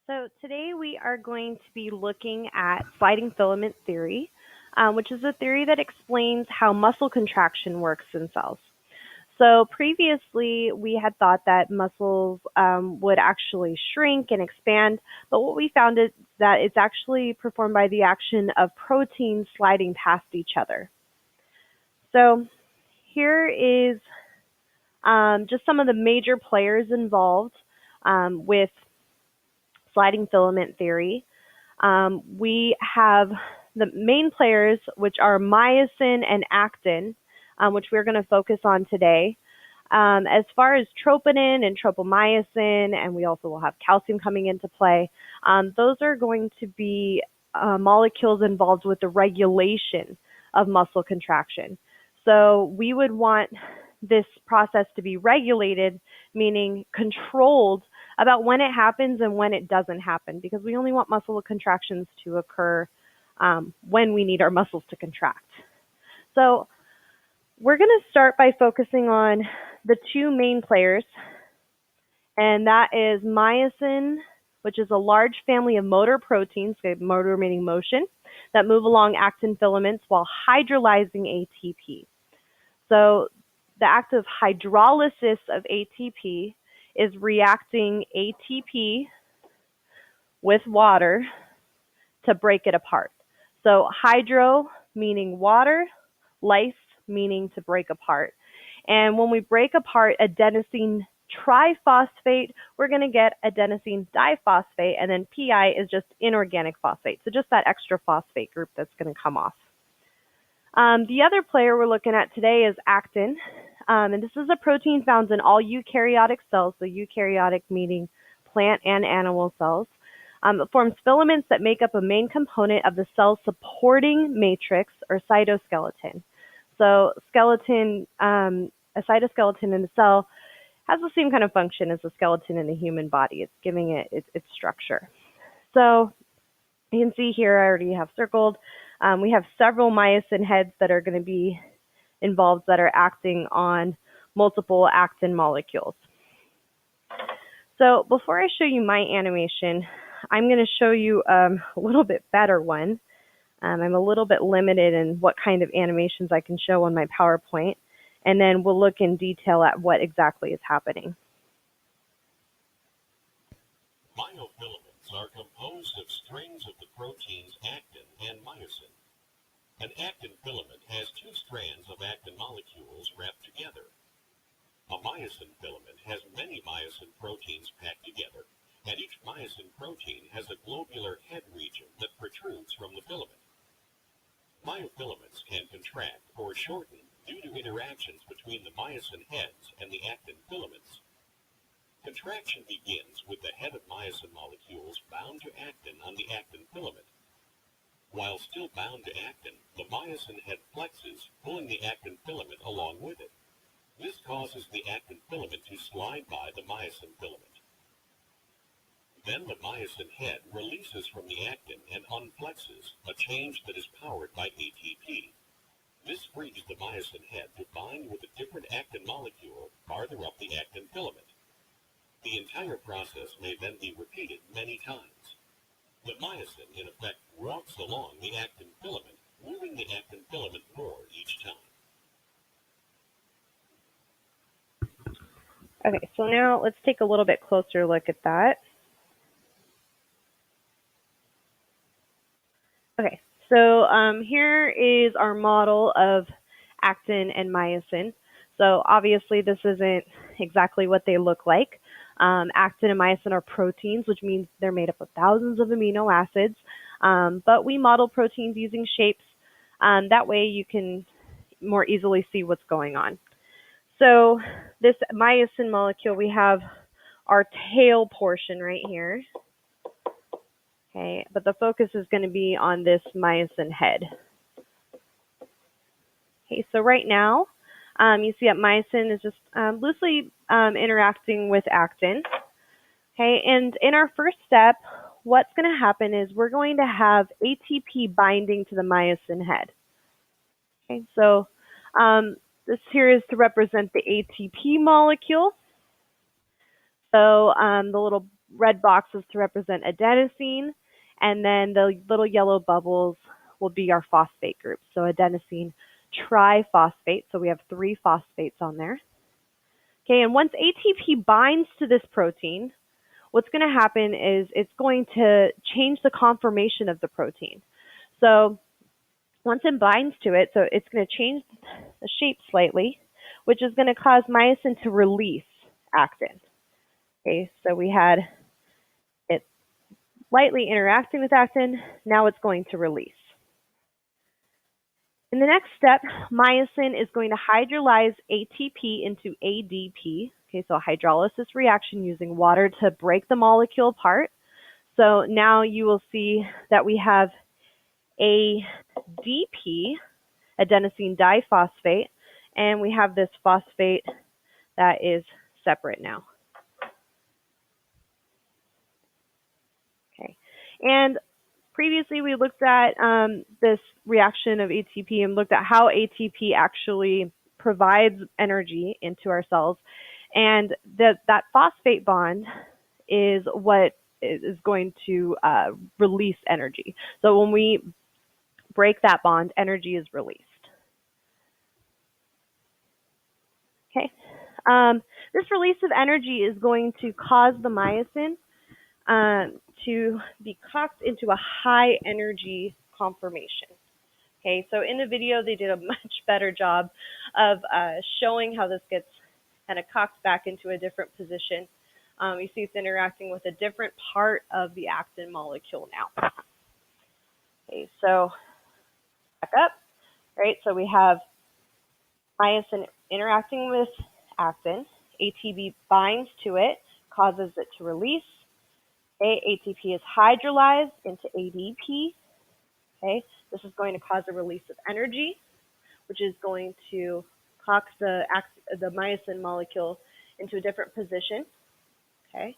So today we are going to be looking at sliding filament theory, which is a theory that explains how muscle contraction works in cells. So previously we had thought that muscles would actually shrink and expand, but what we found is that it's actually performed by the action of proteins sliding past each other. So here is just some of the major players involved with sliding filament theory. We have the main players, which are myosin and actin, which we're going to focus on today. As far as troponin and tropomyosin, and we also will have calcium coming into play, those are going to be molecules involved with the regulation of muscle contraction. So we would want this process to be regulated, meaning controlled about when it happens and when it doesn't happen, because we only want muscle contractions to occur when we need our muscles to contract. So we're going to start by focusing on the two main players, and that is myosin, which is a large family of motor proteins, motor meaning motion, that move along actin filaments while hydrolyzing ATP. So the act of hydrolysis of ATP is reacting ATP with water to break it apart. So hydro meaning water, lyse meaning to break apart. And when we break apart adenosine triphosphate, we're going to get adenosine diphosphate, and then PI is just inorganic phosphate. So just that extra phosphate group that's going to come off. The other player we're looking at today is actin. And this is a protein found in all eukaryotic cells, so eukaryotic meaning plant and animal cells. It forms filaments that make up a main component of the cell's supporting matrix or cytoskeleton. So skeleton, a cytoskeleton in a cell has the same kind of function as a skeleton in a human body. It's giving it its structure. So you can see here I already have circled. We have several myosin heads that are going to be involved that are acting on multiple actin molecules. So before I show you my animation, I'm going to show you a little bit better one. I'm a little bit limited in what kind of animations I can show on my PowerPoint, and then we'll look in detail at what exactly is happening. Myofilaments are composed of strings of the proteins actin and myosin. An actin filament has two strands of actin molecules wrapped together. A myosin filament has many myosin proteins packed together, and each myosin protein has a globular head region that protrudes from the filament. Myofilaments can contract or shorten due to interactions between the myosin heads and the actin filaments. Contraction begins with the head of myosin molecules bound to actin on the actin filament. While still bound to actin, the myosin head flexes, pulling the actin filament along with it. This causes the actin filament to slide by the myosin filament. Then the myosin head releases from the actin and unflexes, a change that is powered by ATP. This frees the myosin head to bind with a different actin molecule farther up the actin filament. The entire process may then be repeated many times. The myosin, in effect, walks along the actin filament, moving the actin filament more each time. Okay, so now let's take a little bit closer look at that. Okay, so here is our model of actin and myosin. So obviously this isn't exactly what they look like. Actin and myosin are proteins, which means they're made up of thousands of amino acids. But we model proteins using shapes. That way you can more easily see what's going on. So this myosin molecule, we have our tail portion right here. Okay, but the focus is going to be on this myosin head. Okay, so right now, you see that myosin is just loosely interacting with actin. Okay, and in our first step, what's going to happen is we're going to have ATP binding to the myosin head. Okay, so this here is to represent the ATP molecule. So the little red boxes to represent adenosine, and then the little yellow bubbles will be our phosphate group. So adenosine triphosphate, so we have 3 phosphates on there. Okay, and once ATP binds to this protein, what's going to happen is it's going to change the conformation of the protein. So once it binds to it, so it's going to change the shape slightly, which is going to cause myosin to release actin. Okay, so we had it lightly interacting with actin, now it's going to release. In the next step, myosin is going to hydrolyze ATP into ADP. Okay, so a hydrolysis reaction using water to break the molecule apart. So now you will see that we have ADP, adenosine diphosphate, and we have this phosphate that is separate now. Okay, and previously we looked at this reaction of ATP and looked at how ATP actually provides energy into our cells, and that phosphate bond is what is going to release energy. So when we break that bond, energy is released. Okay. This release of energy is going to cause the myosin to be cocked into a high energy conformation. Okay, so in the video they did a much better job of showing how this gets kind of cocked back into a different position. You see it's interacting with a different part of the actin molecule now. Okay, so back up, right? So we have myosin interacting with actin. ATP binds to it, causes it to release. Okay, ATP is hydrolyzed into ADP. Okay, this is going to cause a release of energy, which is going to cock the myosin molecule into a different position. Okay,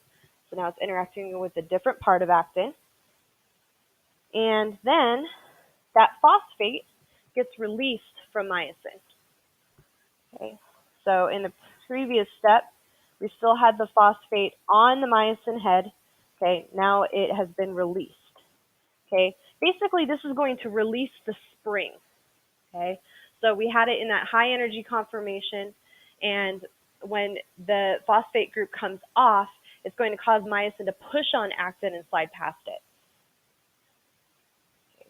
so now it's interacting with a different part of actin. And then that phosphate gets released from myosin. Okay, so in the previous step, we still had the phosphate on the myosin head. Okay, now it has been released. Okay, basically this is going to release the spring. Okay, so we had it in that high energy conformation, and when the phosphate group comes off, it's going to cause myosin to push on actin and slide past it. Okay.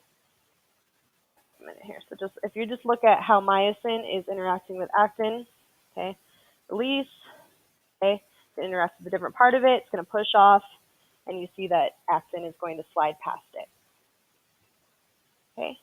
A minute here. So just if you just look at how myosin is interacting with actin, okay, release, okay, it interacts with a different part of it, it's going to push off, and you see that actin is going to slide past it. Okay,